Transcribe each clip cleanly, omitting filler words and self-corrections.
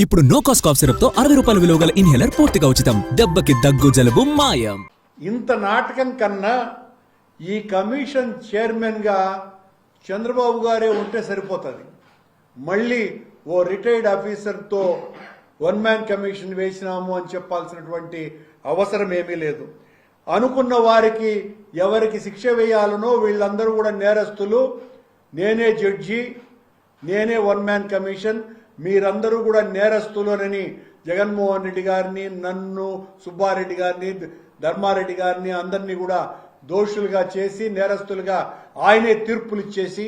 ఇప్పుడు no cost cough syrup తో 60 రూపాయల విలువ గల ఇన్హేలర్ పూర్తిగా ఉచితం. దెబ్బకి దగ్గు జలుబు మాయం. ఇంత నాటకం కన్నా ఈ కమిషన్ చైర్మన్ గా చంద్రబాబు గారే ఉంటే సరిపోతుంది. మళ్ళీ ఓ రిటైర్డ్ ఆఫీసర్ తో వన్ మ్యాన్ కమిషన్ వేసినాము అని చెప్పాల్సినటువంటి అవసరం ఏమీ లేదు. అనుకున్న వారికి ఎవరికి శిక్ష వేయాలనో వీళ్ళందరూ కూడా నేరస్తులు, నేనే జడ్జి, నేనే వన్ మ్యాన్ కమిషన్, మీరందరూ కూడా నేరస్తులునని జగన్మోహన్ రెడ్డి గారిని, నన్ను, సుబ్బారెడ్డి గారిని, ధర్మారెడ్డి గారిని అందరినీ కూడా దోషులుగా చేసి నేరస్తులుగా ఆయనే తీర్పులు ఇచ్చేసి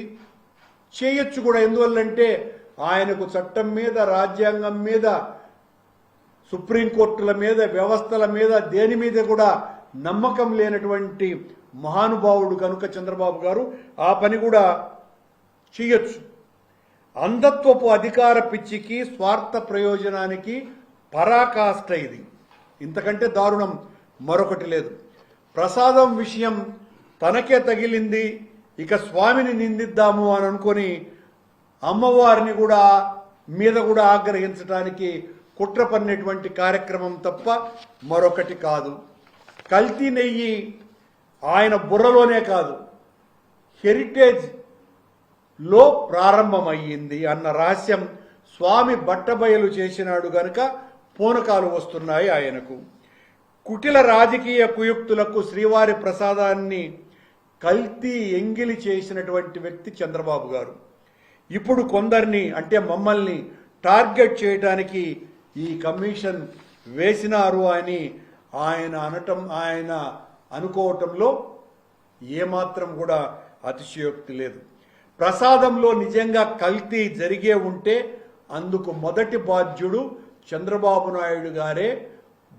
చేయొచ్చు కూడా. ఎందువల్లంటే ఆయనకు చట్టం మీద, రాజ్యాంగం మీద, సుప్రీంకోర్టుల మీద, వ్యవస్థల మీద, దేని మీద కూడా నమ్మకం లేనటువంటి మహానుభావుడు కనుక చంద్రబాబు గారు ఆ పని కూడా చేయొచ్చు. అంధత్వపు అధికార పిచ్చికి, స్వార్థ ప్రయోజనానికి పరాకాష్ట ఇది. ఇంతకంటే దారుణం మరొకటి లేదు. ప్రసాదం విషయం తనకే తగిలింది, ఇక స్వామిని నిందిద్దాము అని అనుకొని అమ్మవారిని కూడా మీద కూడా ఆగ్రహించడానికి కుట్ర పన్నేటువంటి కార్యక్రమం తప్ప మరొకటి కాదు. కల్తీ నెయ్యి ఆయన బుర్రలోనే కాదు, హెరిటేజ్ లో ప్రారంభమయ్యింది అన్న రహస్యం స్వామి బట్టబయలు చేసినాడు గనుక పూనకాలు వస్తున్నాయి ఆయనకు. కుటిల రాజకీయ కుయుక్తులకు శ్రీవారి ప్రసాదాన్ని కల్తీ ఎంగిలి చేసినటువంటి వ్యక్తి చంద్రబాబు గారు. ఇప్పుడు కొందరిని, అంటే మమ్మల్ని టార్గెట్ చేయడానికి ఈ కమిషన్ వేసినారు అని ఆయన అనుకోవటంలో ఏమాత్రం కూడా అతిశయోక్తి లేదు. ప్రసాదంలో నిజంగా కల్తీ జరిగే ఉంటే అందుకు మొదటి బాధ్యుడు చంద్రబాబు నాయుడు గారే.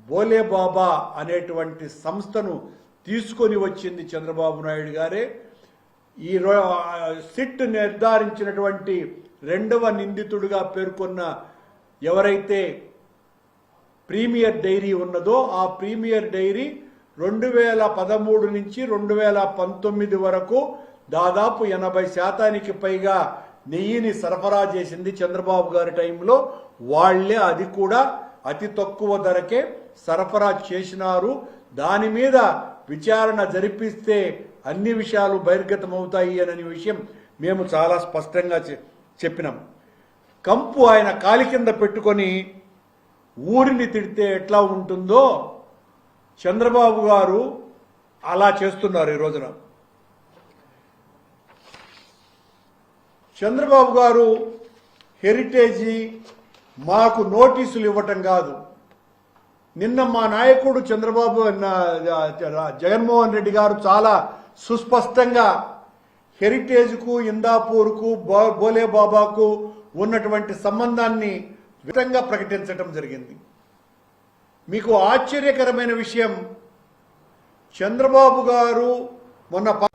బోలే బాబా అనేటువంటి సంస్థను తీసుకొని వచ్చింది చంద్రబాబు నాయుడు గారే. ఈ సిట్ నిర్ధారించినటువంటి రెండవ నిందితుడిగా పేర్కొన్న ఎవరైతే ప్రీమియర్ డైరీ ఉన్నదో ఆ ప్రీమియర్ డైరీ 2013 నుంచి 2019 వరకు దాదాపు 80% పైగా నెయ్యిని సరఫరా చేసింది చంద్రబాబు గారి టైంలో. వాళ్లే అది కూడా అతి తక్కువ ధరకే సరఫరా చేసినారు. దాని మీద విచారణ జరిపిస్తే అన్ని విషయాలు బహిర్గతమవుతాయి అనే విషయం మేము చాలా స్పష్టంగా చెప్పినాం. కంపు ఆయన కాలి కింద పెట్టుకొని ఊరిని తిడితే ఎట్లా ఉంటుందో చంద్రబాబు గారు అలా చేస్తున్నారు. ఈ రోజున చంద్రబాబు గారు హెరిటేజీ మాకు నోటీసులు ఇవ్వటం కాదు. నిన్న మా నాయకుడు జగన్మోహన్ రెడ్డి గారు చాలా సుస్పష్టంగా హెరిటేజ్కు, ఇందాపూర్కు, బోలే బాబాకు ఉన్నటువంటి సంబంధాన్ని విధంగా ప్రకటించటం జరిగింది. మీకు ఆశ్చర్యకరమైన విషయం, చంద్రబాబు గారు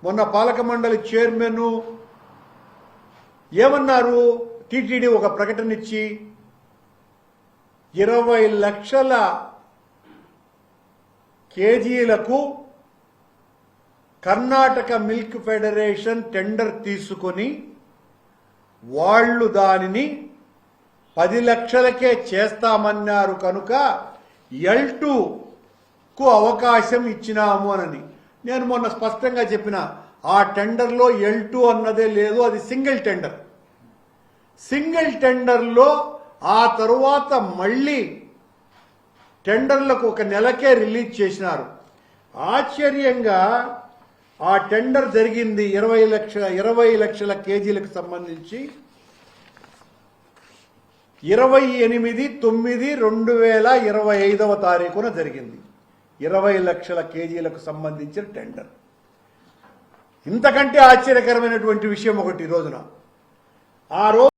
మొన్న పాలక మండలి చైర్మన్ ఏమన్నారు, టీటీడీ ఒక ప్రకటన ఇచ్చి 20 లక్షల కేజీలకు కర్ణాటక మిల్క్ ఫెడరేషన్ టెండర్ తీసుకొని వాళ్ళు దానిని 10 లక్షలకే చేస్తామన్నారు కనుక L2కు అవకాశం ఇచ్చినాము అని నేను మొన్న స్పష్టంగా చెప్పిన. ఆ టెండర్లో L2 అన్నదే లేదు, అది సింగిల్ టెండర్. సింగిల్ టెండర్లో ఆ తరువాత మళ్ళీ టెండర్లకు 1 నెలకే రిలీజ్ చేసినారు. ఆశ్చర్యంగా ఆ టెండర్ జరిగింది 20 లక్షల కేజీలకు సంబంధించి 28/9/2025 జరిగింది. 20 లక్షల కేజీలకు సంబంధించిన టెండర్. ఇంతకంటే ఆశ్చర్యకరమైనటువంటి విషయం ఒకటి ఈ రోజున, ఆ రోజు